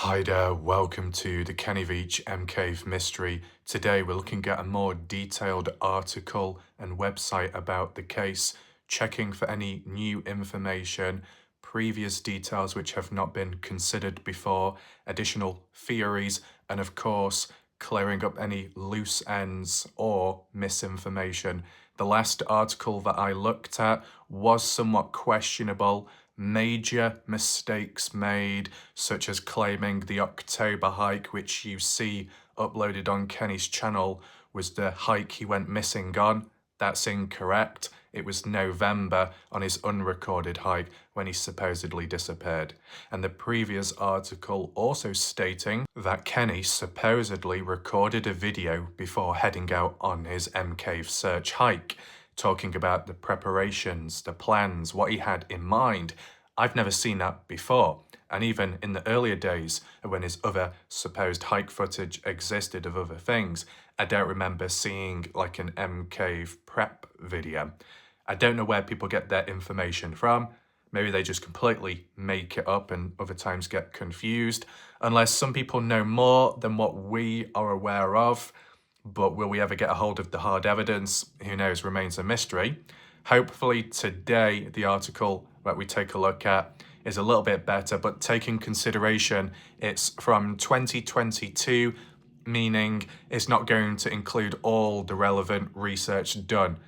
Hi there, welcome to the Kenny Veach M-Cave mystery. Today we're looking at a more detailed article and website about the case, checking for any new information, previous details which have not been considered before, additional theories, and of course, clearing up any loose ends or misinformation. The last article that I looked at was somewhat questionable. Major mistakes made, such as claiming the October hike, which you see uploaded on Kenny's channel, was the hike he went missing on. That's incorrect. It was November on his unrecorded hike when he supposedly disappeared. And the previous article also stating that Kenny supposedly recorded a video before heading out on his M-Cave search hike, talking about the preparations, the plans, what he had in mind. I've never seen that before. And even in the earlier days when his other supposed hike footage existed of other things, I don't remember seeing like an M-Cave prep video. I don't know where people get their information from. Maybe they just completely make it up and other times get confused. Unless some people know more than what we are aware of. But will we ever get a hold of the hard evidence? Who knows, remains a mystery. Hopefully today, the article that we take a look at is a little bit better, but taking consideration it's from 2022, meaning it's not going to include all the relevant research done.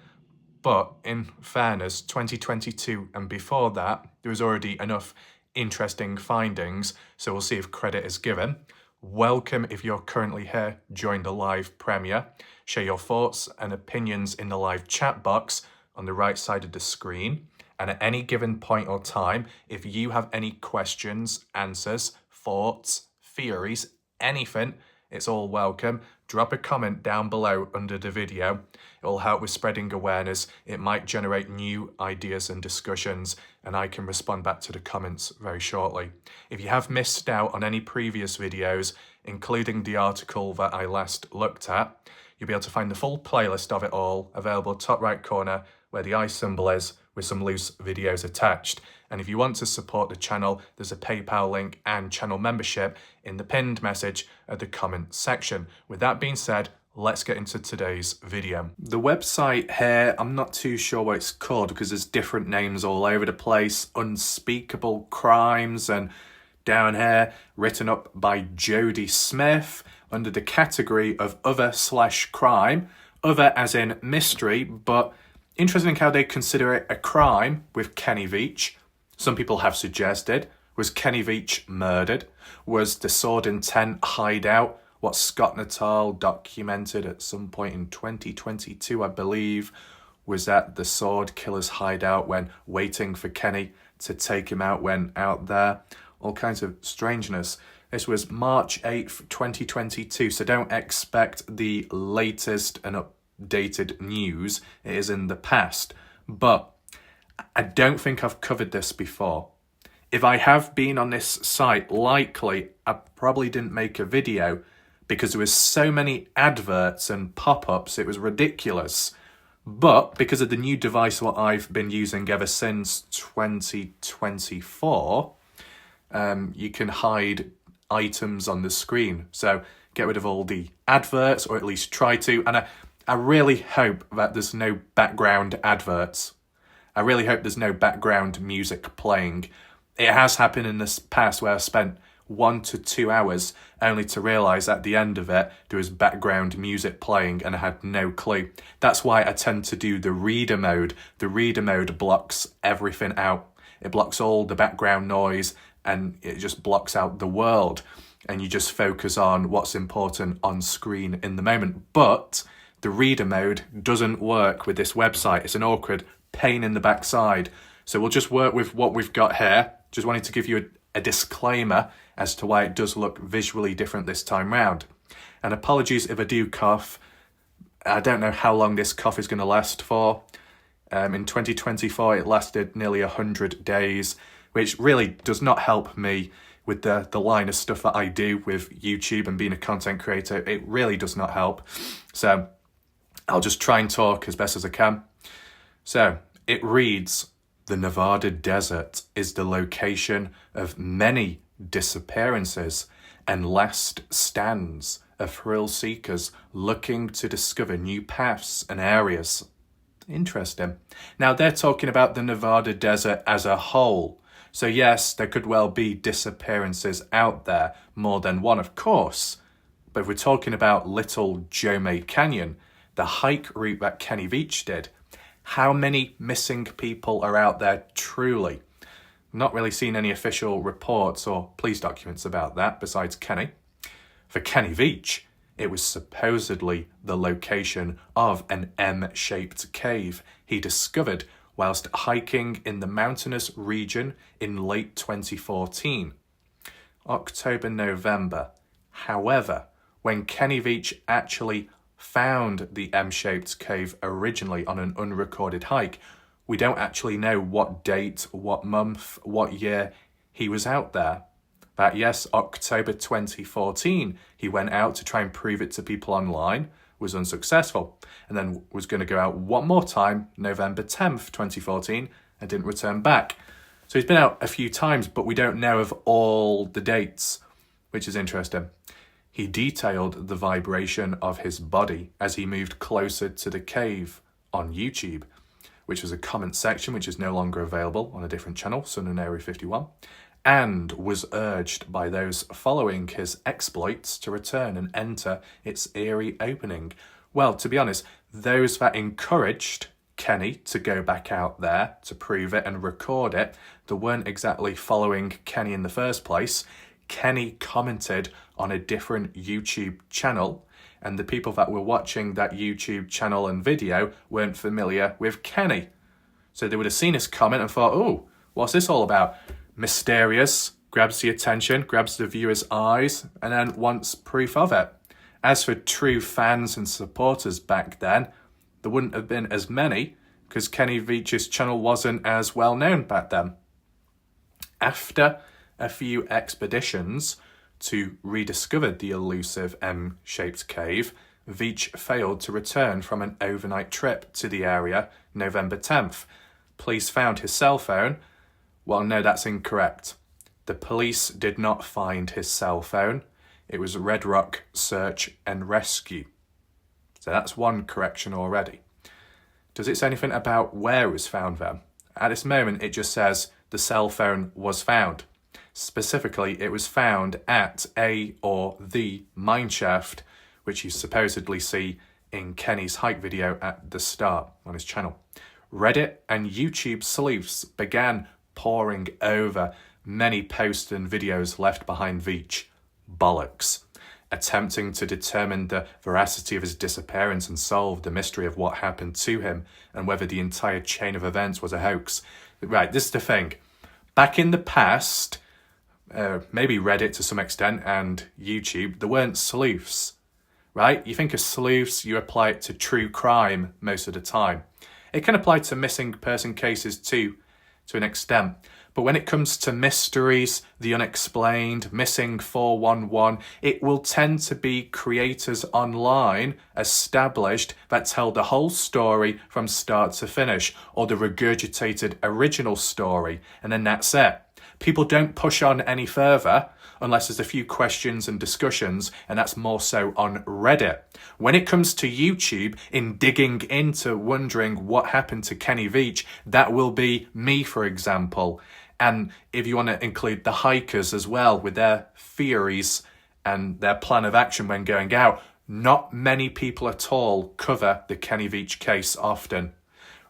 But in fairness, 2022 and before that, there was already enough interesting findings, so we'll see if credit is given. Welcome if you're currently here, join the live premiere. Share your thoughts and opinions in the live chat box on the right side of the screen. And at any given point or time, if you have any questions, answers, thoughts, theories, anything, it's all welcome. Drop a comment down below under the video. It will help with spreading awareness. It might generate new ideas and discussions, and I can respond back to the comments very shortly. If you have missed out on any previous videos, including the article that I last looked at, you'll be able to find the full playlist of it all available top right corner where the eye symbol is, with some loose videos attached. And if you want to support the channel, there's a PayPal link and channel membership in the pinned message at the comment section. With that being said, let's get into today's video. The website here, I'm not too sure what it's called because there's different names all over the place. Unspeakable Crimes, and down here, written up by Jody Smith under the category of other/crime. Other as in mystery, but interesting how they consider it a crime with Kenny Veach. Some people have suggested, was Kenny Veach murdered? Was the Sword and Tent hideout what Scott Natal documented at some point in 2022, I believe? Was that the Sword Killer's hideout when waiting for Kenny to take him out when out there? All kinds of strangeness. This was March 8th, 2022, so don't expect the latest and updated news. It is in the past, but I don't think I've covered this before. If I have been on this site, likely I probably didn't make a video because there was so many adverts and pop-ups, it was ridiculous. But because of the new device what I've been using ever since 2024, you can hide items on the screen. So get rid of all the adverts, or at least try to. And I really hope that there's no background adverts. I really hope there's no background music playing. It has happened in this past where I spent 1 to 2 hours only to realise at the end of it there was background music playing and I had no clue. That's why I tend to do the reader mode. The reader mode blocks everything out. It blocks all the background noise and it just blocks out the world. And you just focus on what's important on screen in the moment. But the reader mode doesn't work with this website. It's an awkward pain in the backside. So we'll just work with what we've got here. Just wanted to give you a disclaimer as to why it does look visually different this time round. And apologies if I do cough. I don't know how long this cough is going to last for. In 2024, it lasted nearly 100 days, which really does not help me with the line of stuff that I do with YouTube and being a content creator. It really does not help. So I'll just try and talk as best as I can. So it reads, the Nevada desert is the location of many disappearances, and last stands of thrill seekers looking to discover new paths and areas. Interesting. Now, they're talking about the Nevada desert as a whole. So yes, there could well be disappearances out there, more than one, of course. But if we're talking about Little Jomay Canyon, the hike route that Kenny Veach did, how many missing people are out there truly? Not really seen any official reports or police documents about that besides Kenny. For Kenny Veach, it was supposedly the location of an M-shaped cave he discovered whilst hiking in the mountainous region in late 2014. October-November. However, when Kenny Veach actually found the M-shaped cave originally on an unrecorded hike, we don't actually know what date, what month, what year he was out there. But yes, October 2014, he went out to try and prove it to people online, was unsuccessful, and then was going to go out one more time, November 10th, 2014, and didn't return back. So he's been out a few times, but we don't know of all the dates, which is interesting. He detailed the vibration of his body as he moved closer to the cave on YouTube, which was a comment section which is no longer available on a different channel, Sun and Area 51, and was urged by those following his exploits to return and enter its eerie opening. Well, to be honest, those that encouraged Kenny to go back out there to prove it and record it, they weren't exactly following Kenny in the first place. Kenny commented on a different YouTube channel, and the people that were watching that YouTube channel and video weren't familiar with Kenny. So they would have seen his comment and thought, oh, what's this all about? Mysterious, grabs the attention, grabs the viewer's eyes, and then wants proof of it. As for true fans and supporters back then, there wouldn't have been as many because Kenny Veach's channel wasn't as well known back then. After a few expeditions to rediscover the elusive M-shaped cave, Veach failed to return from an overnight trip to the area November 10th. Police found his cell phone. Well, no, that's incorrect. The police did not find his cell phone. It was Red Rock Search and Rescue. So that's one correction already. Does it say anything about where it was found then? At this moment, it just says the cell phone was found. Specifically, it was found at a or the mine shaft, which you supposedly see in Kenny's hike video at the start on his channel. Reddit and YouTube sleuths began poring over many posts and videos left behind Veach. Bollocks. Attempting to determine the veracity of his disappearance and solve the mystery of what happened to him and whether the entire chain of events was a hoax. Right, this is the thing. Back in the past, maybe Reddit to some extent and YouTube, there weren't sleuths, right? You think of sleuths, you apply it to true crime most of the time. It can apply to missing person cases too, to an extent. But when it comes to mysteries, the unexplained, missing 411, it will tend to be creators online, established, that tell the whole story from start to finish, or the regurgitated original story, and then that's it. People don't push on any further unless there's a few questions and discussions, and that's more so on Reddit. When it comes to YouTube, in digging into wondering what happened to Kenny Veach, that will be me, for example. And if you want to include the hikers as well with their theories and their plan of action when going out, not many people at all cover the Kenny Veach case often.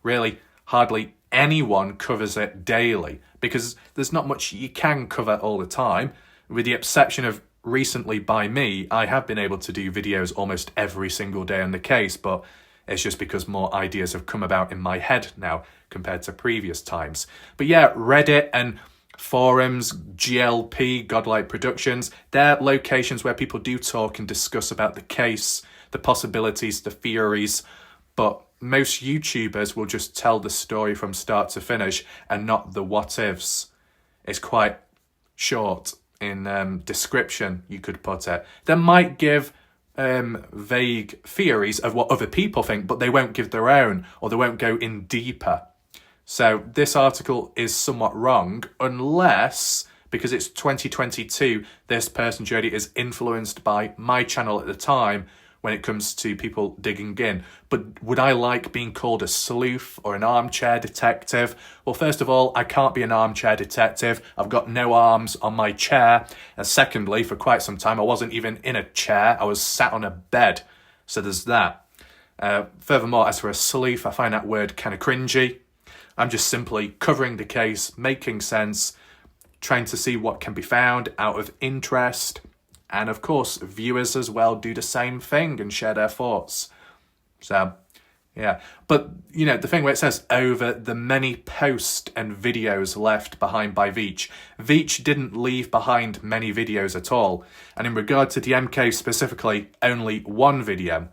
Really, hardly anyone covers it daily because there's not much you can cover all the time. With the exception of recently by me, I have been able to do videos almost every single day on the case, but it's just because more ideas have come about in my head now compared to previous times. But yeah, Reddit and forums, GLP, Godlike Productions, they're locations where people do talk and discuss about the case, the possibilities, the theories, but most YouTubers will just tell the story from start to finish and not the what-ifs. It's quite short in description, you could put it. They might give vague theories of what other people think, but they won't give their own, or they won't go in deeper. So this article is somewhat wrong, unless because it's 2022, this person, Jody, is influenced by my channel at the time when it comes to people digging in. But would I like being called a sleuth or an armchair detective? Well, first of all, I can't be an armchair detective. I've got no arms on my chair. And secondly, for quite some time, I wasn't even in a chair. I was sat on a bed. So there's that. Furthermore, as for a sleuth, I find that word kind of cringy. I'm just simply covering the case, making sense, trying to see what can be found out of interest. And of course, viewers as well do the same thing and share their thoughts. So, yeah. But, you know, the thing where it says, over the many posts and videos left behind by Veach. Veach didn't leave behind many videos at all. And in regard to the MK specifically, only one video.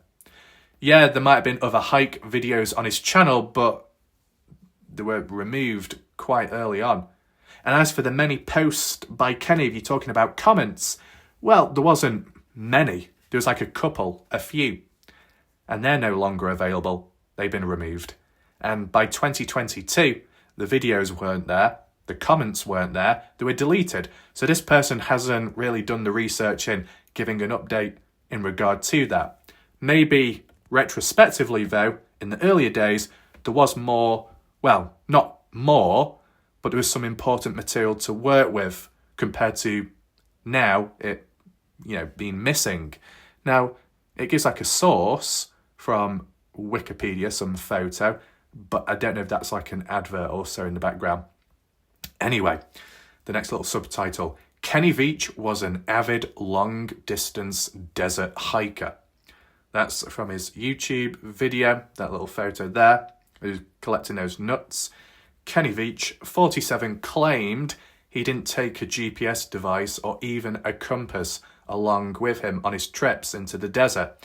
Yeah, there might have been other hike videos on his channel, but they were removed quite early on. And as for the many posts by Kenny, if you're talking about comments, well, there wasn't many. There was like a couple, a few. And they're no longer available. They've been removed. And by 2022, the videos weren't there. The comments weren't there. They were deleted. So this person hasn't really done the research in giving an update in regard to that. Maybe retrospectively, though, in the earlier days, there was more, well, not more, but there was some important material to work with compared to now it, you know, being missing. Now, it gives like a source from Wikipedia, some photo, but I don't know if that's like an advert also in the background. Anyway, the next little subtitle. Kenny Veach was an avid long-distance desert hiker. That's from his YouTube video, that little photo there. Who's collecting those nuts. Kenny Veach, 47, claimed he didn't take a GPS device or even a compass along with him on his trips into the desert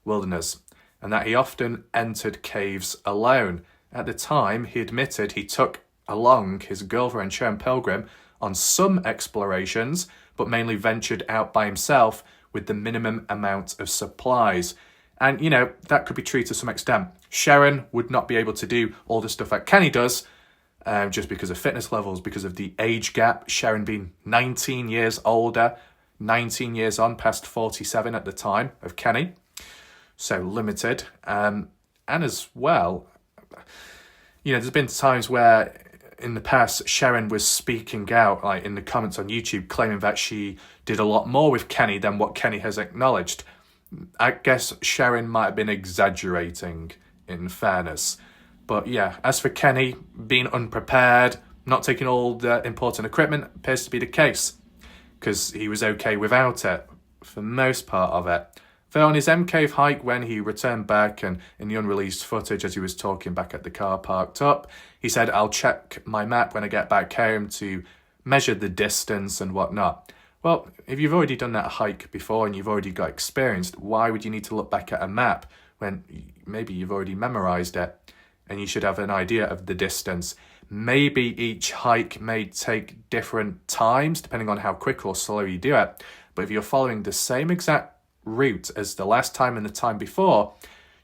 wilderness, and that he often entered caves alone. At the time, he admitted he took along his girlfriend Sharon Pilgrim on some explorations, but mainly ventured out by himself with the minimum amount of supplies. And, you know, that could be true to some extent. Sharon would not be able to do all the stuff that Kenny does, just because of fitness levels, because of the age gap. Sharon being 19 years older, 19 years on, past 47 at the time of Kenny. So limited. And as well, you know, there's been times where in the past, Sharon was speaking out, like in the comments on YouTube, claiming that she did a lot more with Kenny than what Kenny has acknowledged. I guess Sharon might have been exaggerating, in fairness. But yeah, as for Kenny being unprepared, not taking all the important equipment, appears to be the case, because he was okay without it for most part of it. Though on his M Cave hike, when he returned back and in the unreleased footage as he was talking back at the car parked up, he said, "I'll check my map when I get back home to measure the distance and whatnot." Well, if you've already done that hike before and you've already got experience, why would you need to look back at a map when maybe you've already memorized it and you should have an idea of the distance? Maybe each hike may take different times depending on how quick or slow you do it. But if you're following the same exact route as the last time and the time before,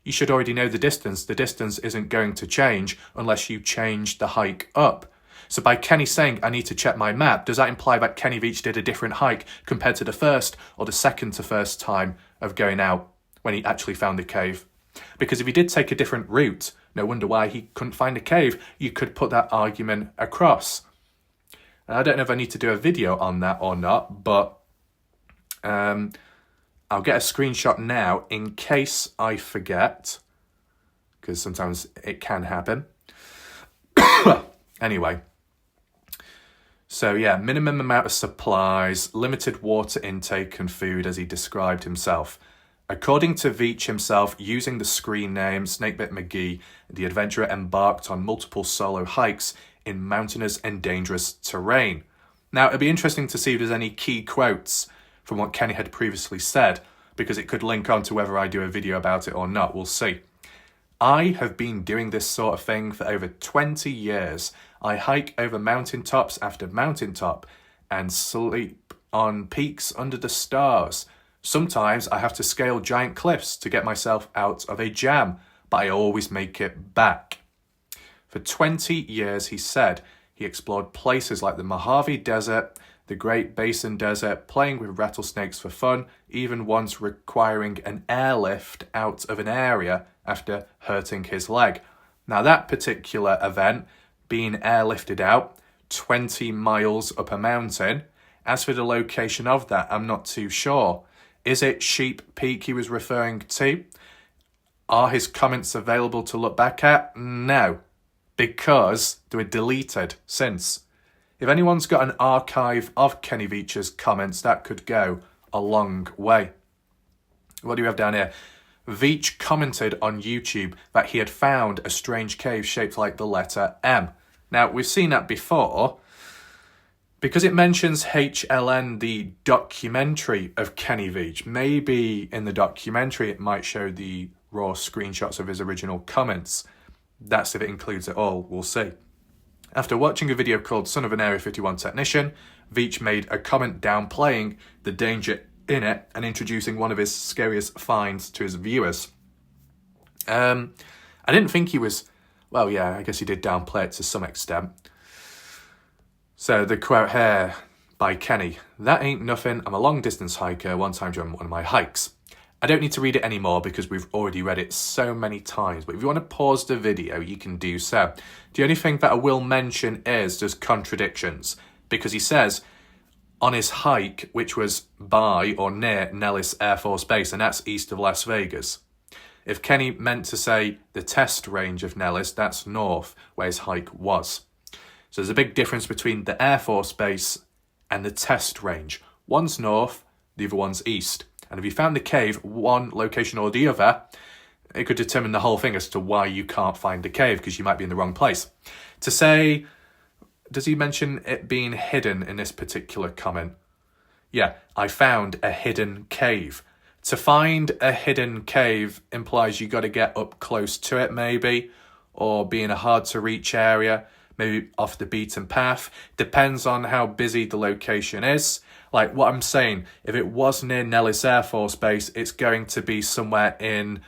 you should already know the distance. The distance isn't going to change unless you change the hike up. So by Kenny saying, "I need to check my map," does that imply that Kenny Veach did a different hike compared to the first or the second to first time of going out when he actually found the cave? Because if he did take a different route, no wonder why he couldn't find a cave. You could put that argument across. And I don't know if I need to do a video on that or not, but I'll get a screenshot now in case I forget, because sometimes it can happen. Anyway. So yeah, minimum amount of supplies, limited water intake and food as he described himself. According to Veach himself, using the screen name Snakebit McGee, the adventurer embarked on multiple solo hikes in mountainous and dangerous terrain. Now, it'd be interesting to see if there's any key quotes from what Kenny had previously said, because it could link on to whether I do a video about it or not. We'll see. "I have been doing this sort of thing for over 20 years. I hike over mountaintops after mountaintop and sleep on peaks under the stars. Sometimes I have to scale giant cliffs to get myself out of a jam, but I always make it back." For 20 years, he said, he explored places like the Mojave Desert, the Great Basin Desert, playing with rattlesnakes for fun, even once requiring an airlift out of an area after hurting his leg. Now that particular event, being airlifted out 20 miles up a mountain, as for the location of that, I'm not too sure. Is it Sheep Peak he was referring to? Are his comments available to look back at? No, because they were deleted since. If anyone's got an archive of Kenny Veach's comments, that could go a long way. What do we have down here? Veach commented on YouTube that he had found a strange cave shaped like the letter M. Now, we've seen that before. Because it mentions HLN, the documentary of Kenny Veach, maybe in the documentary it might show the raw screenshots of his original comments. That's if it includes it all, we'll see. After watching a video called Son of an Area 51 Technician, Veach made a comment downplaying the danger in it and introducing one of his scariest finds to his viewers. I didn't think he was... Well, yeah, I guess he did downplay it to some extent. So the quote here by Kenny, "That ain't nothing. I'm a long-distance hiker. One time during one of my hikes." I don't need to read it anymore because we've already read it so many times. But if you want to pause the video, you can do so. The only thing that I will mention is there's contradictions. Because he says on his hike, which was by or near Nellis Air Force Base, and that's east of Las Vegas. If Kenny meant to say the test range of Nellis, that's north, where his hike was. So there's a big difference between the Air Force Base and the test range. One's north, the other one's east. And if you found the cave, one location or the other, it could determine the whole thing as to why you can't find the cave, because you might be in the wrong place. To say, does he mention it being hidden in this particular comment? Yeah, I found a hidden cave. To find a hidden cave implies you got to get up close to it maybe, or be in a hard to reach area, maybe off the beaten path. Depends on how busy the location is. Like what I'm saying, if it was near Nellis Air Force Base, it's going to be somewhere in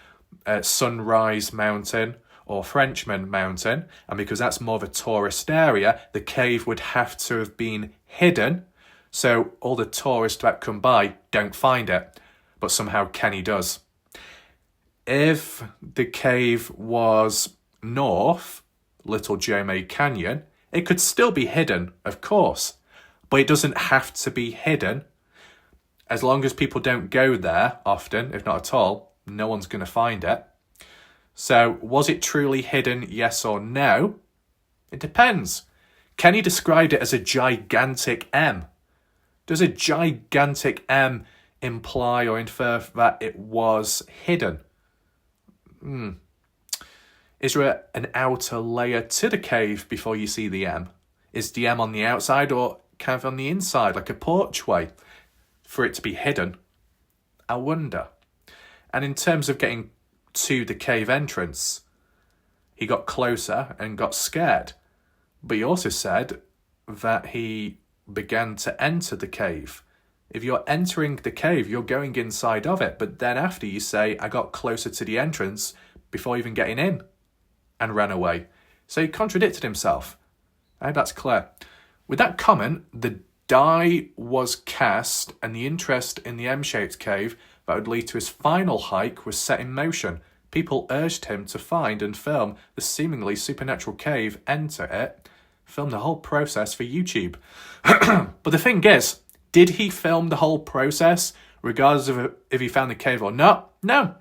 Sunrise Mountain or Frenchman Mountain. And because that's more of a tourist area, the cave would have to have been hidden. So all the tourists that come by don't find it. But somehow Kenny does. If the cave was north, Little Jome Canyon, it could still be hidden, of course. But it doesn't have to be hidden. As long as people don't go there often, if not at all, no one's going to find it. So, was it truly hidden, yes or no? It depends. Kenny described it as a gigantic M. Does a gigantic M imply or infer that it was hidden? Is there an outer layer to the cave before you see the M? Is the M on the outside or kind of on the inside, like a porchway, for it to be hidden? I wonder. And in terms of getting to the cave entrance, he got closer and got scared. But he also said that he began to enter the cave. If you're entering the cave, you're going inside of it. But then after you say, I got closer to the entrance before even getting in and ran away. So he contradicted himself. I hope that's clear. With that comment, the die was cast and the interest in the M-shaped cave that would lead to his final hike was set in motion. People urged him to find and film the seemingly supernatural cave, enter it, film the whole process for YouTube. But the thing is, did he film the whole process, regardless of if he found the cave or not? No.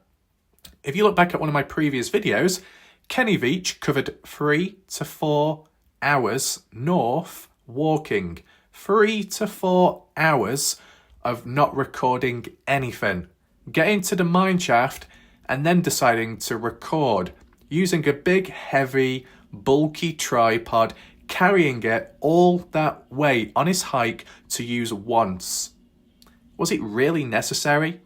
If you look back at one of my previous videos, Kenny Veach covered 3 to 4 hours north walking. 3 to 4 hours of not recording anything. Getting to the mine shaft and then deciding to record. Using a big, heavy, bulky tripod, carrying it all that way on his hike to use once. Was it really necessary?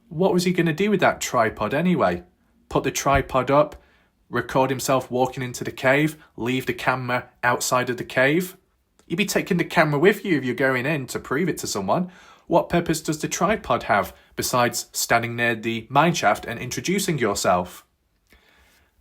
What was he going to do with that tripod anyway? Put the tripod up, record himself walking into the cave, leave the camera outside of the cave? You'd be taking the camera with you if you're going in to prove it to someone. What purpose does the tripod have besides standing near the mineshaft and introducing yourself?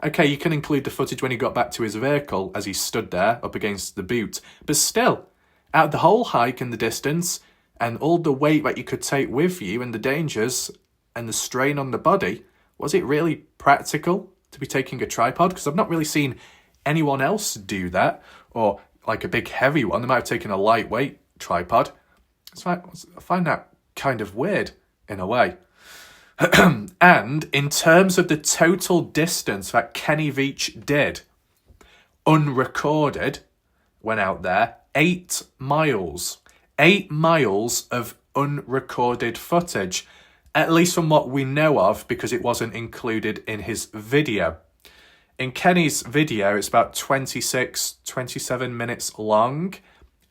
Okay, you can include the footage when he got back to his vehicle as he stood there up against the boot, but still, Out of the whole hike and the distance, and all the weight that you could take with you and the dangers and the strain on the body, was it really practical to be taking a tripod? Because I've not really seen anyone else do that, or like a big heavy one. They might have taken a lightweight tripod. I find that kind of weird in a way. And in terms of the total distance that Kenny Veach did, unrecorded, went out there, 8 miles. 8 miles of unrecorded footage, at least from what we know of, because it wasn't included in his video. In Kenny's video, it's about 27 minutes long,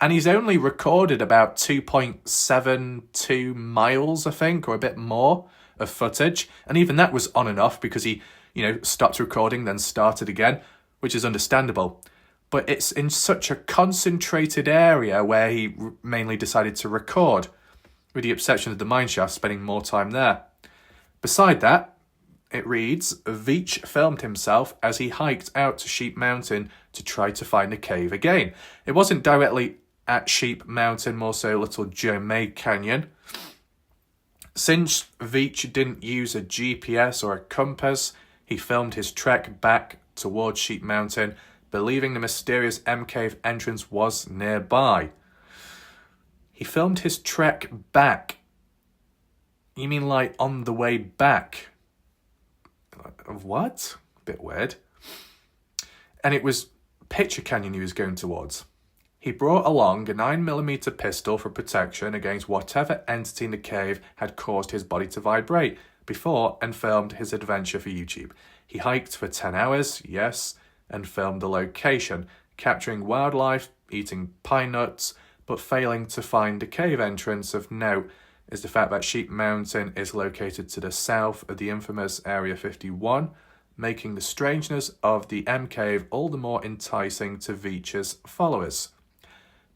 and he's only recorded about 2.72 miles, I think, or a bit more of footage. And even that was on and off because he, stopped recording, then started again, which is understandable. But it's in such a concentrated area where he mainly decided to record, with the exception of the mineshaft, spending more time there. Beside that, it reads, Veach filmed himself as he hiked out to Sheep Mountain to try to find the cave again. It wasn't directly at Sheep Mountain, more so Little Joe May Canyon. Since Veach didn't use a GPS or a compass, he filmed his trek back towards Sheep Mountain, believing the mysterious M Cave entrance was nearby. He filmed his trek back. You mean like on the way back? What? A bit weird. And it was Pitcher Canyon he was going towards. He brought along a 9mm pistol for protection against whatever entity in the cave had caused his body to vibrate before, and filmed his adventure for YouTube. He hiked for 10 hours, yes, and filmed the location, capturing wildlife, eating pine nuts, but failing to find a cave entrance. Of note is the fact that Sheep Mountain is located to the south of the infamous Area 51, making the strangeness of the M Cave all the more enticing to Veach's followers.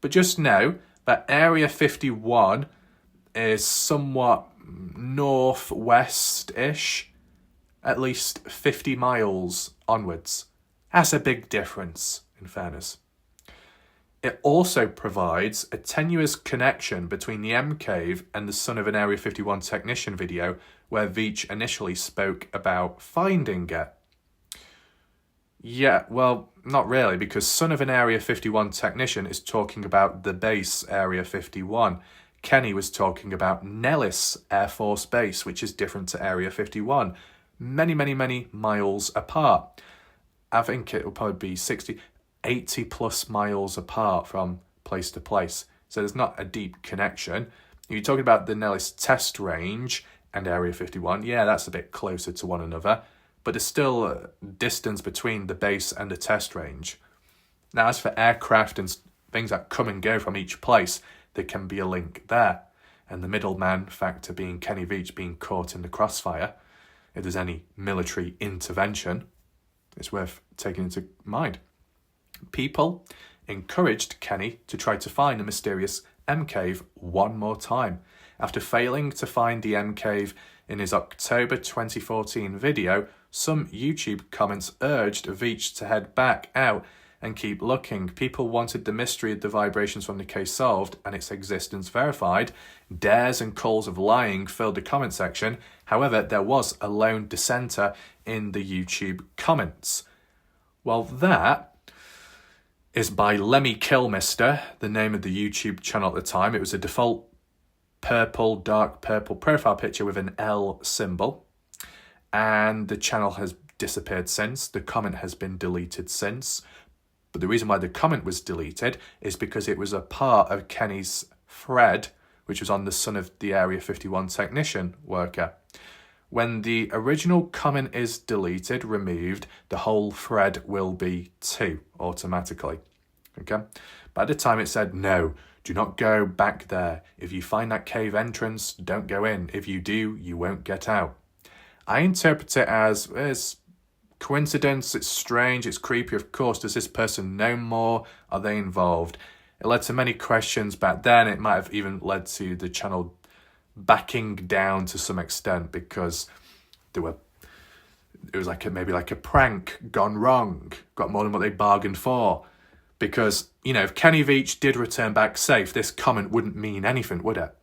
But just know that Area 51 is somewhat northwest-ish, at least 50 miles onwards. That's a big difference, in fairness. It also provides a tenuous connection between the M Cave and the Son of an Area 51 Technician video, where Veach initially spoke about finding it. Yeah, well, not really, because Son of an Area 51 Technician is talking about the base Area 51. Kenny was talking about Nellis Air Force Base, which is different to Area 51. Many, many, many miles apart. I think it will probably be 80 plus miles apart from place to place. So there's not a deep connection. You're talking about the Nellis test range and Area 51. Yeah, that's a bit closer to one another. But there's still a distance between the base and the test range. Now, as for aircraft and things that come and go from each place, there can be a link there. And the middleman factor being Kenny Veach being caught in the crossfire. If there's any military intervention, it's worth taking into mind. People encouraged Kenny to try to find the mysterious M Cave one more time. After failing to find the M Cave in his October 2014 video, some YouTube comments urged Veach to head back out and keep looking. People wanted the mystery of the vibrations from the cave solved and its existence verified. Dares and calls of lying filled the comment section. However, there was a lone dissenter in the YouTube comments. Well, that is by Lemmy Killmister, the name of the YouTube channel at the time. It was a default dark purple profile picture with an L symbol. And the channel has disappeared since. The comment has been deleted since. But the reason why the comment was deleted is because it was a part of Kenny's thread, which was on the Son of the Area 51 Technician worker. When the original comment is deleted, removed, the whole thread will be too, automatically. Okay? By the time it said, no, do not go back there. If you find that cave entrance, don't go in. If you do, you won't get out. I interpret it as it's coincidence, it's strange, it's creepy. Of course, does this person know more? Are they involved? It led to many questions back then. It might have even led to the channel backing down to some extent because it was maybe like a prank gone wrong, got more than what they bargained for. Because, if Kenny Veach did return back safe, this comment wouldn't mean anything, would it?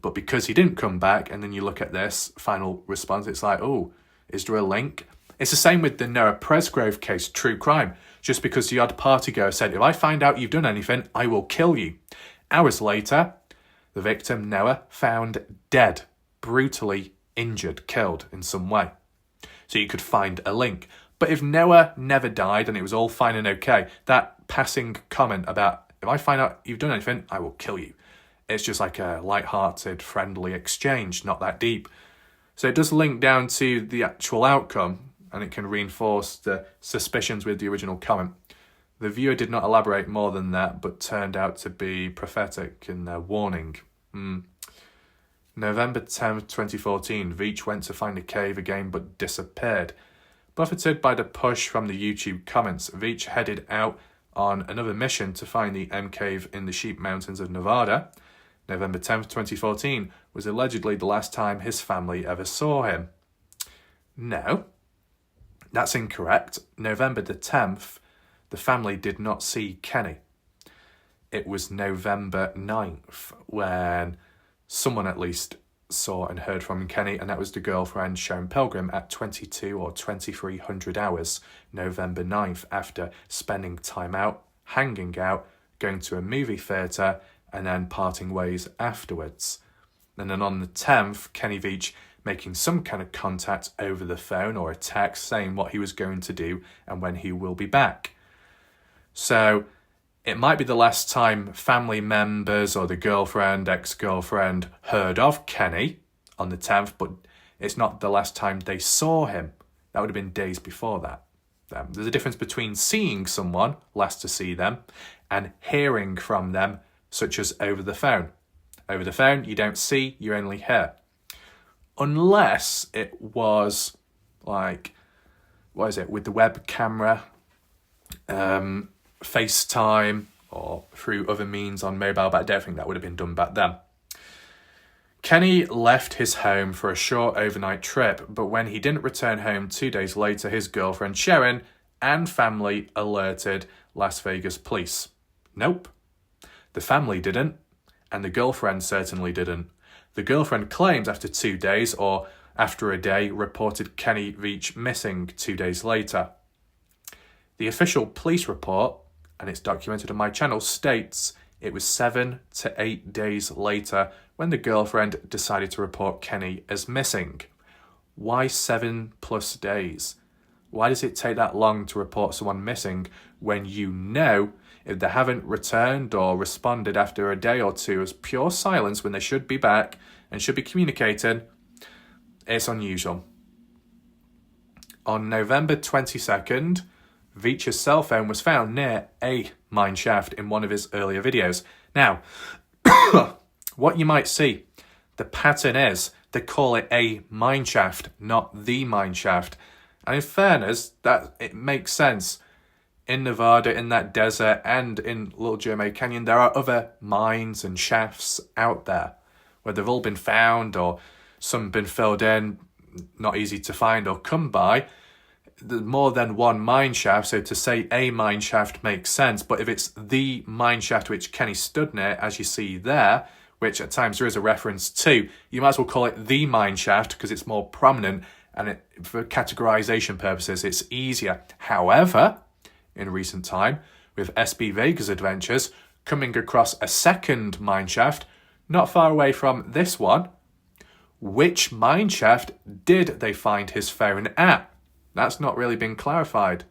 But because he didn't come back, and then you look at this final response, it's like, oh, is there a link? It's the same with the Noah Presgrove case, true crime. Just because the odd partygoer said, if I find out you've done anything, I will kill you. Hours later, the victim, Noah, found dead, brutally injured, killed in some way. So you could find a link. But if Noah never died and it was all fine and okay, that passing comment about, if I find out you've done anything, I will kill you. It's just like a light-hearted, friendly exchange, not that deep. So it does link down to the actual outcome, and it can reinforce the suspicions with the original comment. The viewer did not elaborate more than that, but turned out to be prophetic in their warning. November 10th, 2014, Veach went to find a cave again but disappeared. Buffeted by the push from the YouTube comments, Veach headed out on another mission to find the M Cave in the Sheep Mountains of Nevada. November 10th, 2014 was allegedly the last time his family ever saw him. No, that's incorrect. November the 10th, the family did not see Kenny. It was November 9th when someone at least saw and heard from Kenny, and that was the girlfriend Sharon Pilgrim at 22 or 2300 hours, November 9th, after spending time out, hanging out, going to a movie theatre, and then parting ways afterwards. And then on the 10th, Kenny Veach making some kind of contact over the phone or a text saying what he was going to do and when he will be back. So it might be the last time family members or the girlfriend, ex-girlfriend heard of Kenny on the 10th, but it's not the last time they saw him. That would have been days before that. There's a difference between seeing someone, last to see them, and hearing from them, such as over the phone. Over the phone, you don't see, you only hear. Unless it was like, with the web camera, FaceTime, or through other means on mobile, but I don't think that would have been done back then. Kenny left his home for a short overnight trip, but when he didn't return home 2 days later, his girlfriend Sharon and family alerted Las Vegas police. Nope. The family didn't, and the girlfriend certainly didn't. The girlfriend claims after 2 days, or after a day, reported Kenny Veach missing 2 days later. The official police report, and it's documented on my channel, states it was 7 to 8 days later when the girlfriend decided to report Kenny as missing. Why 7+ days? Why does it take that long to report someone missing when you know if they haven't returned or responded after a day or two as pure silence when they should be back and should be communicating? It's unusual. On November 22nd, Veach's cell phone was found near a mine shaft in one of his earlier videos. Now, what you might see, the pattern is they call it a mine shaft, not the mine shaft. And in fairness, that it makes sense. In Nevada, in that desert, and in Little Jermaine Canyon, there are other mines and shafts out there where they've all been found or some been filled in, not easy to find or come by. There's more than one mine shaft, so to say a mine shaft makes sense. But if it's the mine shaft which Kenny stood near, as you see there, which at times there is a reference to, you might as well call it the mine shaft because it's more prominent and for categorization purposes, it's easier. However, in recent time, with SB Vega's adventures, coming across a second mine shaft, not far away from this one, which mine shaft did they find his phone at? That's not really been clarified.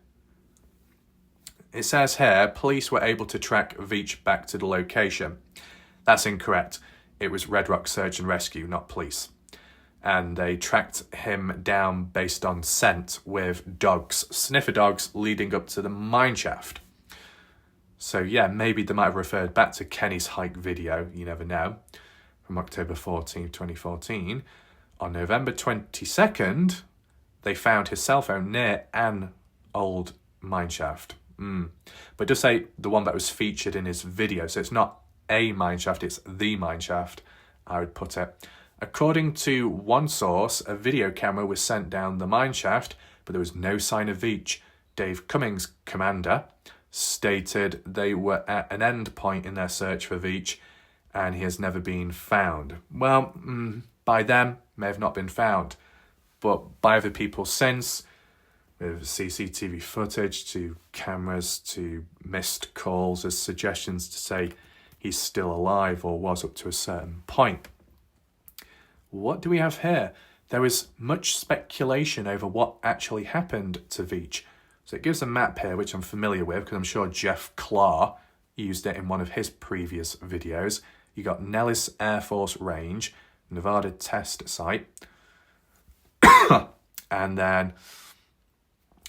It says here, police were able to track Veach back to the location. That's incorrect. It was Red Rock Search and Rescue, not police. And they tracked him down based on scent with dogs, sniffer dogs, leading up to the mine shaft. So yeah, maybe they might have referred back to Kenny's hike video, you never know, from October 14, 2014. On November 22nd, they found his cell phone near an old mine shaft. But just say the one that was featured in his video. So it's not a mine shaft, it's the mine shaft, I would put it. According to one source, a video camera was sent down the mine shaft, but there was no sign of Veach. Dave Cummings, commander, stated they were at an end point in their search for Veach and he has never been found. Well, by them, may have not been found, but by other people since, with CCTV footage to cameras to missed calls as suggestions to say he's still alive or was up to a certain point. What do we have here? There is much speculation over what actually happened to Veach. So it gives a map here, which I'm familiar with because I'm sure Jeff Clark used it in one of his previous videos. You got Nellis Air Force Range, Nevada test site, and then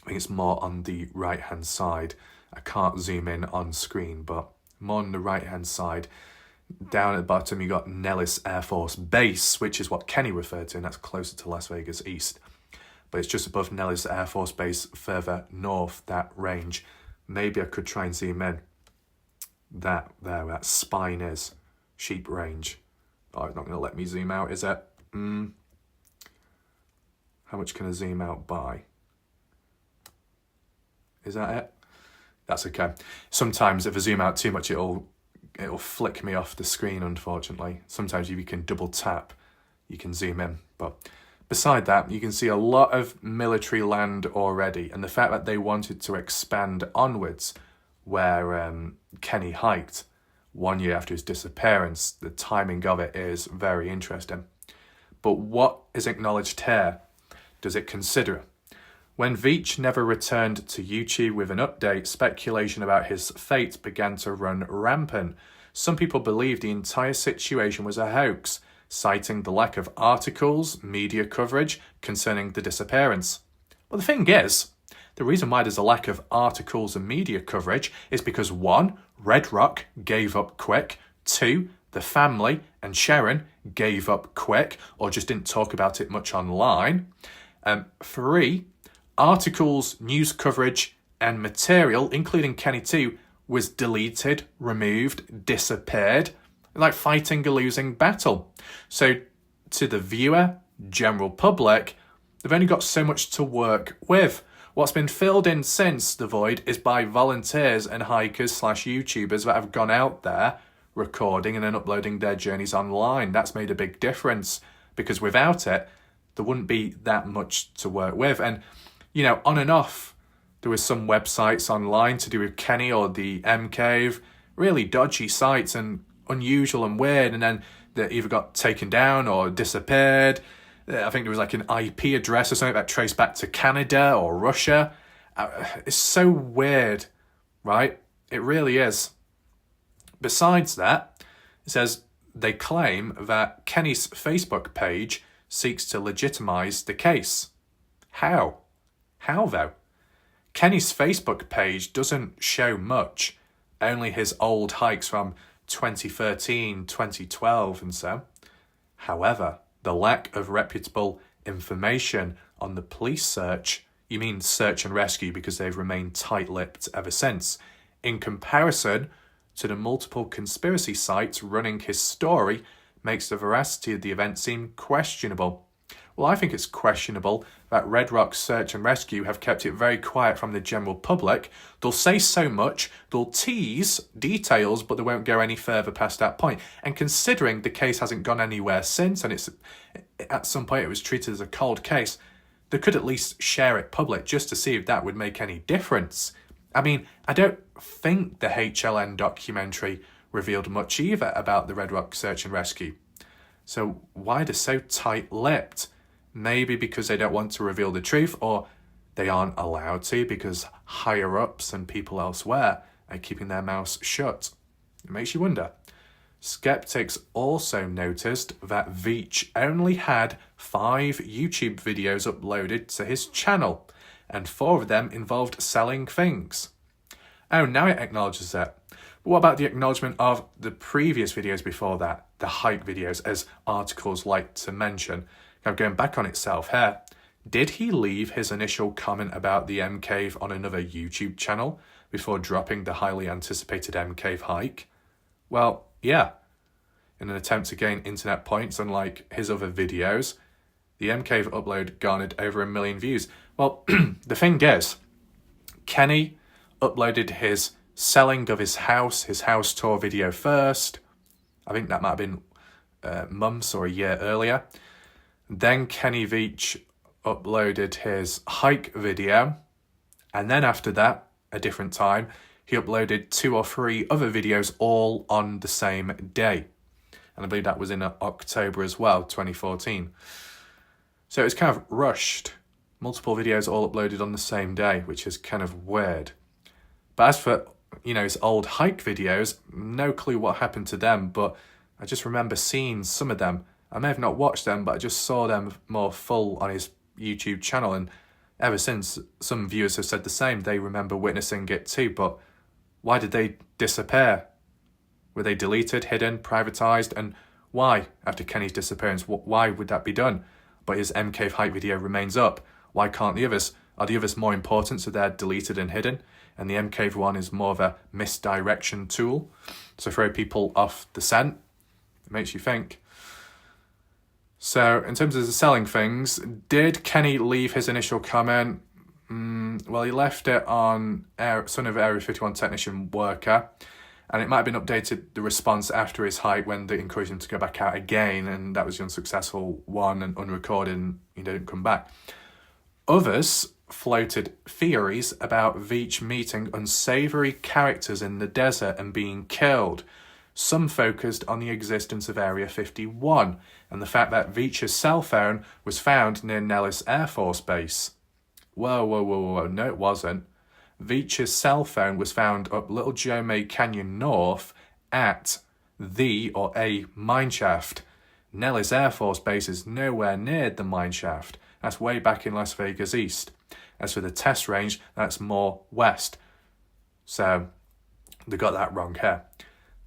I think it's more on the right-hand side. I can't zoom in on screen, but more on the right-hand side. Down at the bottom, you got Nellis Air Force Base, which is what Kenny referred to, and that's closer to Las Vegas East. But it's just above Nellis Air Force Base, further north, that range. Maybe I could try and zoom in. That spine is. Sheep range. Oh, it's not going to let me zoom out, is it? How much can I zoom out by? Is that it? That's okay. Sometimes if I zoom out too much, it'll flick me off the screen, unfortunately. Sometimes if you can double tap, you can zoom in. But beside that, you can see a lot of military land already. And the fact that they wanted to expand onwards where Kenny hiked 1 year after his disappearance, the timing of it is very interesting. But what is acknowledged here? Does it consider? When Veach never returned to YouTube with an update, speculation about his fate began to run rampant. Some people believed the entire situation was a hoax, citing the lack of articles, media coverage concerning the disappearance. Well, the thing is, the reason why there's a lack of articles and media coverage is because 1, Red Rock gave up quick, 2, the family and Sharon gave up quick or just didn't talk about it much online, 3, articles, news coverage and material, including Kenny too, was deleted, removed, disappeared, like fighting a losing battle. So to the viewer, general public, they've only got so much to work with. What's been filled in since the void is by volunteers and hikers / YouTubers that have gone out there recording and then uploading their journeys online. That's made a big difference because without it, there wouldn't be that much to work with. And, you know, on and off, there was some websites online to do with Kenny or the M Cave, really dodgy sites and unusual and weird. And then they either got taken down or disappeared. I think there was like an IP address or something that traced back to Canada or Russia. It's so weird, right? It really is. Besides that, it says they claim that Kenny's Facebook page seeks to legitimize the case. How? How though? Kenny's Facebook page doesn't show much, only his old hikes from 2013, 2012 and so. However, the lack of reputable information on the police search, you mean search and rescue because they've remained tight-lipped ever since, in comparison to the multiple conspiracy sites running his story, makes the veracity of the event seem questionable. Well, I think it's questionable that Red Rock Search and Rescue have kept it very quiet from the general public. They'll say so much, they'll tease details, but they won't go any further past that point. And considering the case hasn't gone anywhere since, and it's at some point it was treated as a cold case, they could at least share it public just to see if that would make any difference. I mean, I don't think the HLN documentary revealed much either about the Red Rock Search and Rescue. So why they're so tight-lipped? Maybe because they don't want to reveal the truth, or they aren't allowed to because higher-ups and people elsewhere are keeping their mouths shut. It makes you wonder. Skeptics also noticed that Veach only had 5 YouTube videos uploaded to his channel, and 4 of them involved selling things. Oh, now it acknowledges that. But what about the acknowledgement of the previous videos before that, the hike videos, as articles like to mention? Now, going back on itself here, did he leave his initial comment about the M Cave on another YouTube channel before dropping the highly anticipated M Cave hike? Well, yeah. In an attempt to gain internet points, unlike his other videos, the M Cave upload garnered over 1 million views. Well, the thing is, Kenny uploaded his selling of his house tour video first. I think that might have been months or a year earlier. Then Kenny Veach uploaded his hike video. And then after that, a different time, he uploaded 2 or 3 other videos all on the same day. And I believe that was in October as well, 2014. So it was kind of rushed. Multiple videos all uploaded on the same day, which is kind of weird. But as for, his old hike videos, no clue what happened to them, but I just remember seeing some of them. I may have not watched them, but I just saw them more full on his YouTube channel, and ever since, some viewers have said the same. They remember witnessing it too, but why did they disappear? Were they deleted, hidden, privatised? And why, after Kenny's disappearance, why would that be done? But his M Cave hike video remains up. Why can't the others? Are the others more important, so they're deleted and hidden? And the M Cave one is more of a misdirection tool to throw people off the scent? It makes you think. So, in terms of the selling things, did Kenny leave his initial comment? Well, he left it on son of Area 51 technician worker, and it might have been updated, the response after his hike, when they encouraged him to go back out again, and that was the unsuccessful one and unrecorded, and he didn't come back. Others floated theories about Veach meeting unsavoury characters in the desert and being killed. Some focused on the existence of Area 51 and the fact that Veach's cell phone was found near Nellis Air Force Base. Whoa, no it wasn't. Veach's cell phone was found up Little Joe May Canyon North at a mineshaft. Nellis Air Force Base is nowhere near the mineshaft. That's way back in Las Vegas East. As for the test range, that's more west. So they got that wrong here.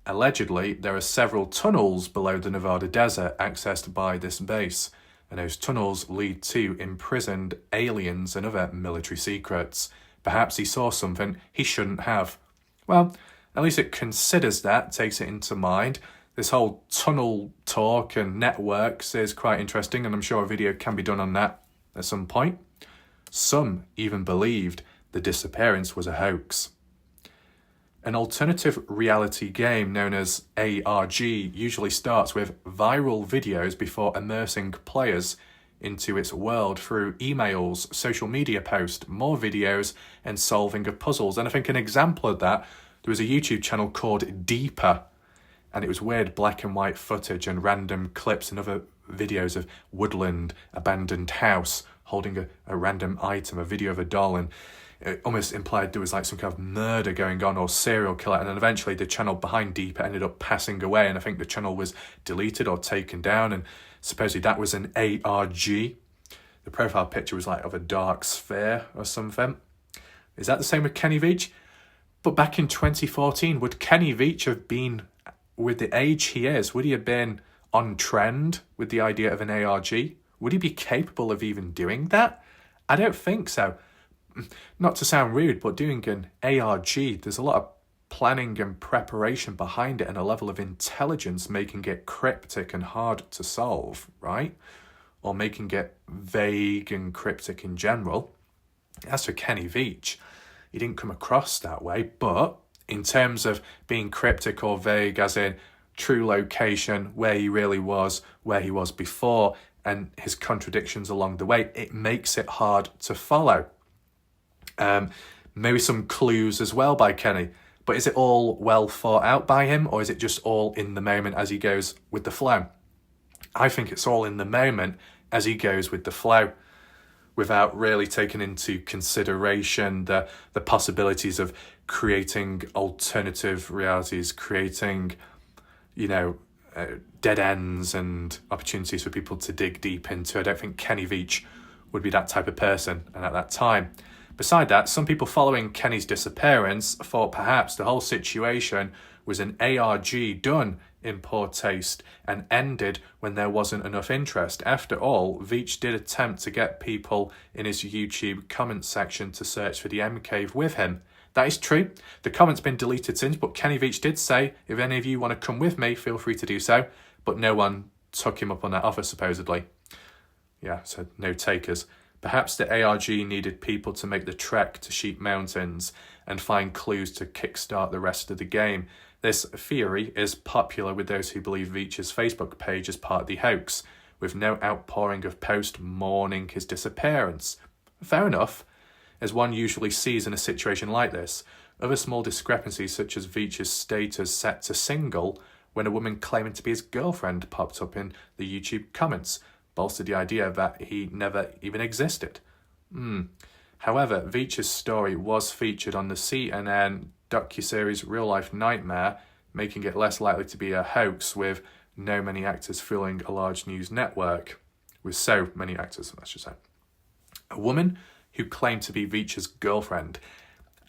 Allegedly, there are several tunnels below the Nevada desert accessed by this base, and those tunnels lead to imprisoned aliens and other military secrets. Perhaps he saw something he shouldn't have. Well, at least it considers that, takes it into mind. This whole tunnel talk and networks is quite interesting, and I'm sure a video can be done on that at some point. Some even believed the disappearance was a hoax. An alternative reality game known as ARG usually starts with viral videos before immersing players into its world through emails, social media posts, more videos, and solving of puzzles. And I think an example of that, there was a YouTube channel called Deeper, and it was weird black and white footage and random clips and other videos of woodland, abandoned house, holding a random item, a video of a doll, and it almost implied there was like some kind of murder going on or serial killer. And then eventually the channel behind Deeper ended up passing away, and I think the channel was deleted or taken down, and supposedly that was an ARG. The profile picture was like of a dark sphere or something. Is that the same with Kenny Veach? But back in 2014, would Kenny Veach have been, with the age he is, would he have been on trend with the idea of an ARG? Would he be capable of even doing that? I don't think so. Not to sound rude, but doing an ARG, there's a lot of planning and preparation behind it and a level of intelligence making it cryptic and hard to solve, right? Or making it vague and cryptic in general. As for Kenny Veach, he didn't come across that way, but in terms of being cryptic or vague, as in true location, where he really was, where he was before, and his contradictions along the way, it makes it hard to follow. Maybe some clues as well by Kenny, but is it all well thought out by him, or is it just all in the moment as he goes with the flow? I think it's all in the moment as he goes with the flow, without really taking into consideration the possibilities of creating alternative realities, creating, dead ends and opportunities for people to dig deep into. I don't think Kenny Veach would be that type of person, and at that time. Beside that, some people following Kenny's disappearance thought perhaps the whole situation was an ARG done in poor taste and ended when there wasn't enough interest. After all, Veach did attempt to get people in his YouTube comment section to search for the M Cave with him. That is true. The comment's been deleted since, but Kenny Veach did say, if any of you want to come with me, feel free to do so. But no one took him up on that offer, supposedly. Yeah, so no takers. Perhaps the ARG needed people to make the trek to Sheep Mountains and find clues to kickstart the rest of the game. This theory is popular with those who believe Veach's Facebook page is part of the hoax, with no outpouring of posts mourning his disappearance. Fair enough, as one usually sees in a situation like this. Other small discrepancies, such as Veach's status set to single when a woman claiming to be his girlfriend popped up in the YouTube comments, bolstered the idea that he never even existed. However, Veach's story was featured on the CNN docuseries Real Life Nightmare, making it less likely to be a hoax, with so many actors filling a large news network. A woman who claimed to be Veach's girlfriend,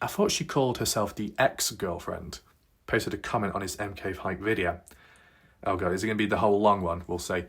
I thought she called herself the ex-girlfriend, posted a comment on his MK hike video. Oh god, is it going to be the whole long one? We'll see.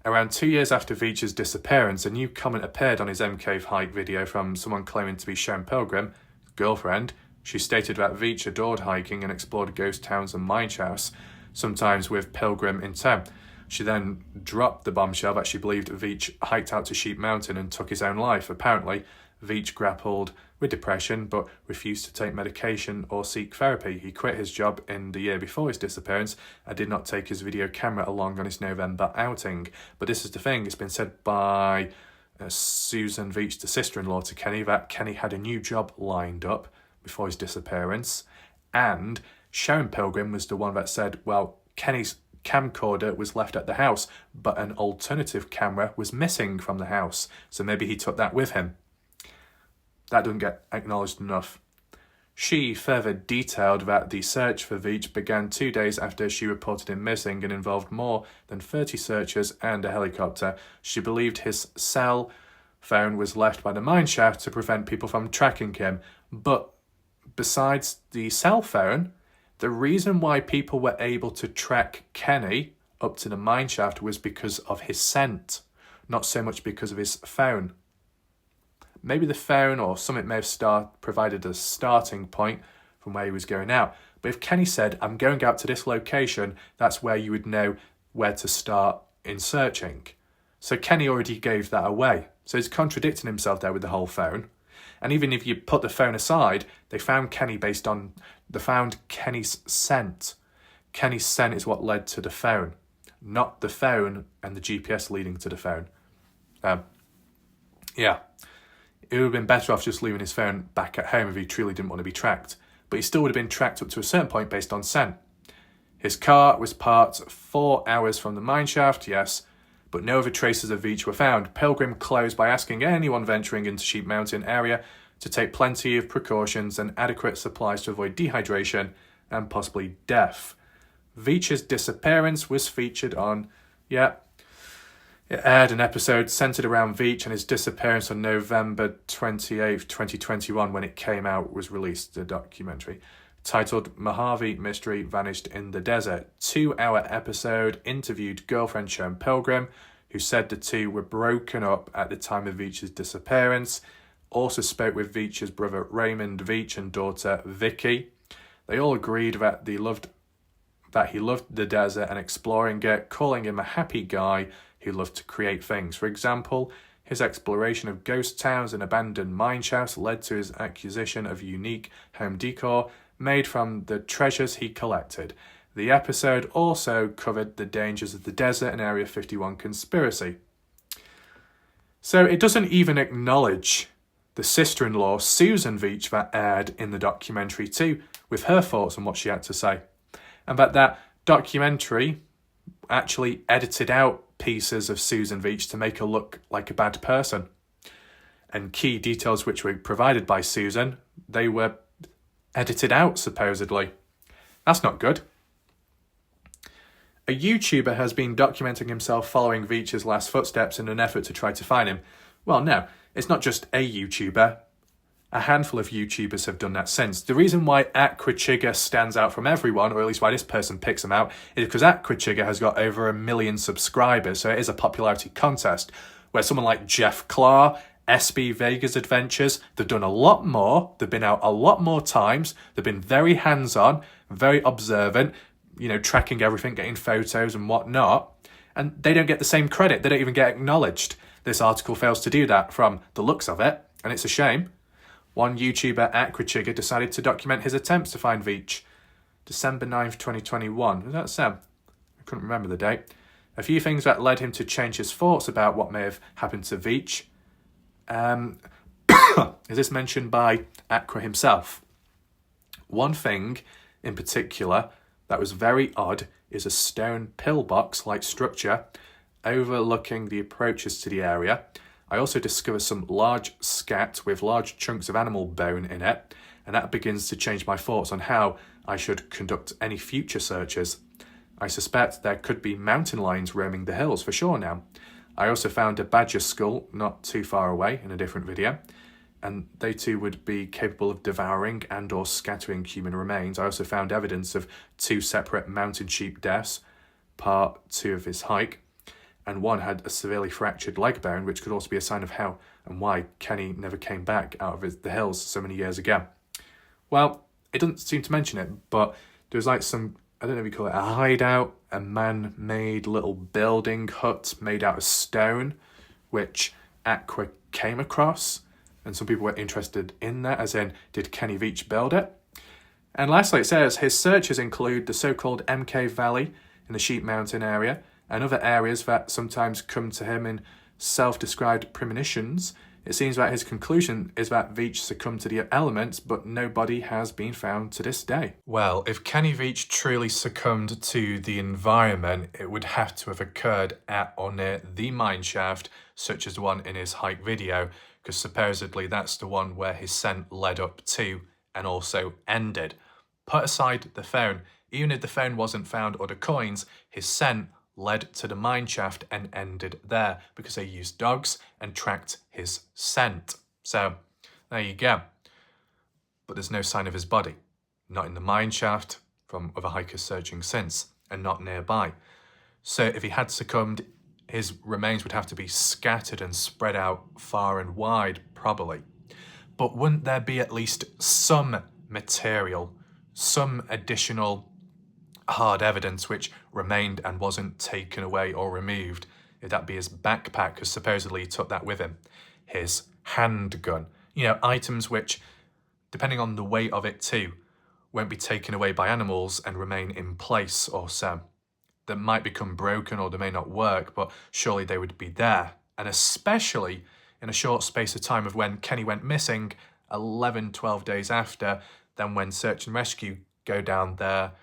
Around 2 years after Veach's disappearance, a new comment appeared on his MK hike video from someone claiming to be Sharon Pilgrim, girlfriend. She stated that Veach adored hiking and explored ghost towns and mine shafts, sometimes with Pilgrim in tow. She then dropped the bombshell that she believed Veach hiked out to Sheep Mountain and took his own life. Apparently, Veach grappled with depression but refused to take medication or seek therapy. He quit his job in the year before his disappearance and did not take his video camera along on his November outing. But this is the thing, it's been said by Susan Veach, the sister-in-law to Kenny, that Kenny had a new job lined up before his disappearance, and Sharon Pilgrim was the one that said, well, Kenny's camcorder was left at the house, but an alternative camera was missing from the house, so maybe he took that with him. That doesn't get acknowledged enough. She further detailed that the search for Veach began 2 days after she reported him missing and involved more than 30 searchers and a helicopter. She believed his cell phone was left by the mine shaft to prevent people from tracking him. But besides the cell phone, the reason why people were able to track Kenny up to the mine shaft was because of his scent, not so much because of his phone. Maybe the phone or something may have provided a starting point from where he was going out. But if Kenny said, I'm going out to this location, that's where you would know where to start in searching. So Kenny already gave that away. So he's contradicting himself there with the whole phone. And even if you put the phone aside, they found Kenny's scent. Kenny's scent is what led to the phone, not the phone and the GPS leading to the phone. It would have been better off just leaving his phone back at home if he truly didn't want to be tracked. But he still would have been tracked up to a certain point based on scent. His car was parked 4 hours from the mine shaft, yes, but no other traces of Veach were found. Pilgrim closed by asking anyone venturing into Sheep Mountain area to take plenty of precautions and adequate supplies to avoid dehydration and possibly death. Veach's disappearance was featured on, it aired an episode centered around Veach and his disappearance on November 28th, 2021, when it came out, was released, the documentary. Titled Mojave Mystery Vanished in the Desert. 2-hour episode interviewed girlfriend Sharon Pilgrim, who said the two were broken up at the time of Veach's disappearance. Also spoke with Veach's brother Raymond Veach and daughter Vicky. They all agreed that he loved the desert and exploring it, calling him a happy guy who loved to create things. For example, his exploration of ghost towns and abandoned mine shafts led to his acquisition of unique home decor made from the treasures he collected. The episode also covered the dangers of the desert and Area 51 conspiracy. So it doesn't even acknowledge the sister-in-law, Susan Veach, that aired in the documentary too, with her thoughts on what she had to say. And that documentary actually edited out pieces of Susan Veach to make her look like a bad person. And key details which were provided by Susan, they were edited out, supposedly. That's not good. A YouTuber has been documenting himself following Veach's last footsteps in an effort to try to find him. Well, no, it's not just a YouTuber. A handful of YouTubers have done that since. The reason why Aquachigga stands out from everyone, or at least why this person picks him out, is because Aquachigga has got over 1 million subscribers, so it is a popularity contest, where someone like Jeff Clark, SB Vegas Adventures, they've done a lot more, they've been out a lot more times, they've been very hands-on, very observant, tracking everything, getting photos and whatnot, and they don't get the same credit, they don't even get acknowledged. This article fails to do that from the looks of it, and it's a shame. One YouTuber, Aquachigger, decided to document his attempts to find Veach. December 9th, 2021. Was that Sam? I couldn't remember the date. A few things that led him to change his thoughts about what may have happened to Veach. Is this mentioned by Aqua himself? One thing in particular that was very odd is a stone pillbox-like structure overlooking the approaches to the area. I also discovered some large scat with large chunks of animal bone in it, and that begins to change my thoughts on how I should conduct any future searches. I suspect there could be mountain lions roaming the hills for sure now. I also found a badger skull not too far away in a different video, and they too would be capable of devouring and or scattering human remains. I also found evidence of 2 separate mountain sheep deaths, part 2 of his hike, and one had a severely fractured leg bone, which could also be a sign of how and why Kenny never came back out of the hills so many years ago. Well, it doesn't seem to mention it, but there's like some, I don't know if you call it a hideout, a man-made little building hut made out of stone, which Aqua came across, and some people were interested in that, as in, did Kenny Veach build it? And lastly, it says his searches include the so-called MK Valley in the Sheep Mountain area, and other areas that sometimes come to him in self-described premonitions. It seems that his conclusion is that Veach succumbed to the elements, but nobody has been found to this day. Well, if Kenny Veach truly succumbed to the environment, it would have to have occurred at or near the mine shaft, such as the one in his hike video, because supposedly that's the one where his scent led up to and also ended. Put aside the phone, even if the phone wasn't found or the coins, his scent led to the mine shaft and ended there because they used dogs and tracked his scent. So there you go. But there's no sign of his body. Not in the mine shaft, from other hikers searching since, and not nearby. So if he had succumbed, his remains would have to be scattered and spread out far and wide, probably. But wouldn't there be at least some material, some additional hard evidence which remained and wasn't taken away or removed? If that be his backpack, because supposedly he took that with him, his handgun, items which, depending on the weight of it too, won't be taken away by animals and remain in place or so. That might become broken or they may not work, but surely they would be there. And especially in a short space of time of when Kenny went missing, 11, 12 days after, then when search and rescue go down there,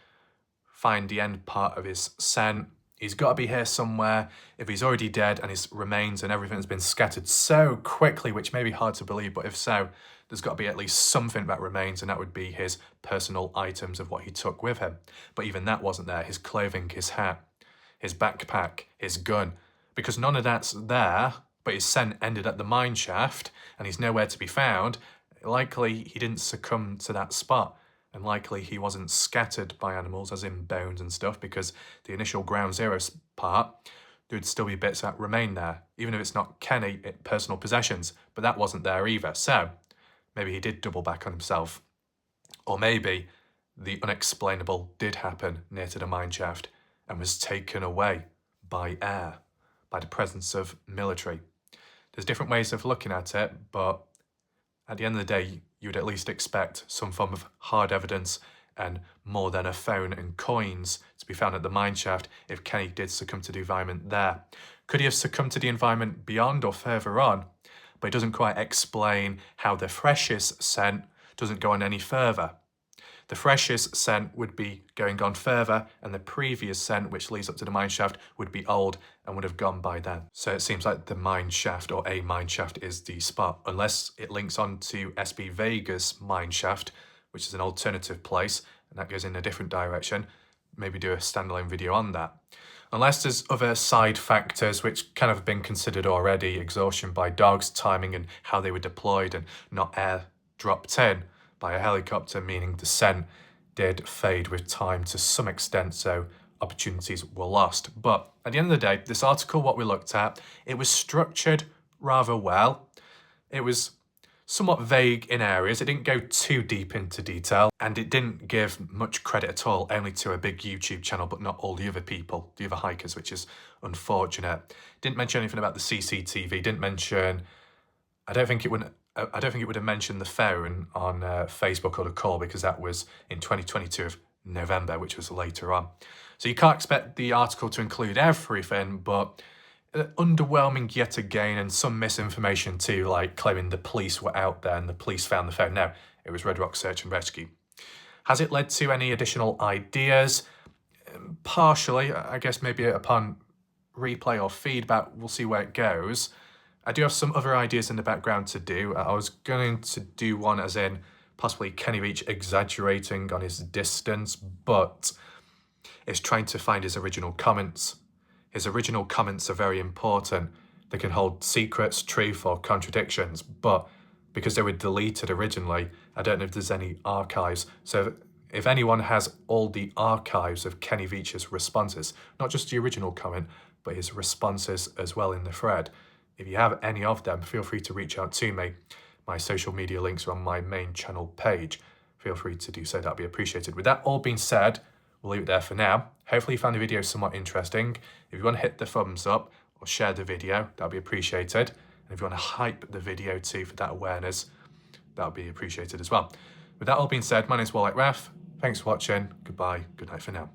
find the end part of his scent. He's got to be here somewhere. If he's already dead and his remains and everything has been scattered so quickly, which may be hard to believe, but if so, there's got to be at least something that remains, and that would be his personal items of what he took with him. But even that wasn't there. His clothing, his hat, his backpack, his gun, because none of that's there, but his scent ended at the mine shaft and he's nowhere to be found. Likely he didn't succumb to that spot. And likely he wasn't scattered by animals, as in bones and stuff, because the initial ground zero part, there'd still be bits that remain there, even if it's not Kenny, personal possessions, but that wasn't there either. So maybe he did double back on himself. Or maybe the unexplainable did happen near to the mine shaft and was taken away by air, by the presence of military. There's different ways of looking at it, but at the end of the day, you would at least expect some form of hard evidence and more than a phone and coins to be found at the mine shaft if Kenny did succumb to the environment there. Could he have succumbed to the environment beyond or further on? But it doesn't quite explain how the freshest scent doesn't go on any further. The freshest scent would be going on further, and the previous scent, which leads up to the mine shaft, would be old and would have gone by then. So it seems like the mine shaft, or a mine shaft, is the spot, unless it links on to SB Vega's mine shaft, which is an alternative place, and that goes in a different direction. Maybe do a standalone video on that. Unless there's other side factors which kind of have been considered already, exhaustion by dogs, timing and how they were deployed and not air dropped in by a helicopter, meaning the scent did fade with time to some extent, so opportunities were lost. But at the end of the day, this article, what we looked at, it was structured rather well. It was somewhat vague in areas. It didn't go too deep into detail, and it didn't give much credit at all, only to a big YouTube channel, but not all the other people, the other hikers, which is unfortunate. Didn't mention anything about the CCTV, didn't mention, I don't think it would have mentioned the phone on Facebook or the call, because that was in 2022 of November, which was later on. So you can't expect the article to include everything, but underwhelming yet again, and some misinformation too, like claiming the police were out there and the police found the phone. No, it was Red Rock Search and Rescue. Has it led to any additional ideas? Partially, I guess maybe upon replay or feedback, we'll see where it goes. I do have some other ideas in the background to do. I was going to do one as in possibly Kenny Veach exaggerating on his distance, but it's trying to find his original comments. His original comments are very important. They can hold secrets, truth, or contradictions, but because they were deleted originally, I don't know if there's any archives. So if anyone has all the archives of Kenny Veach's responses, not just the original comment, but his responses as well in the thread, if you have any of them, feel free to reach out to me. My social media links are on my main channel page. Feel free to do so, that'd be appreciated. With that all being said, we'll leave it there for now. Hopefully you found the video somewhat interesting. If you want to hit the thumbs up or share the video, that'd be appreciated. And if you want to hype the video too for that awareness, that'd be appreciated as well. With that all being said, my name's Warlike Raf. Thanks for watching. Goodbye. Good night for now.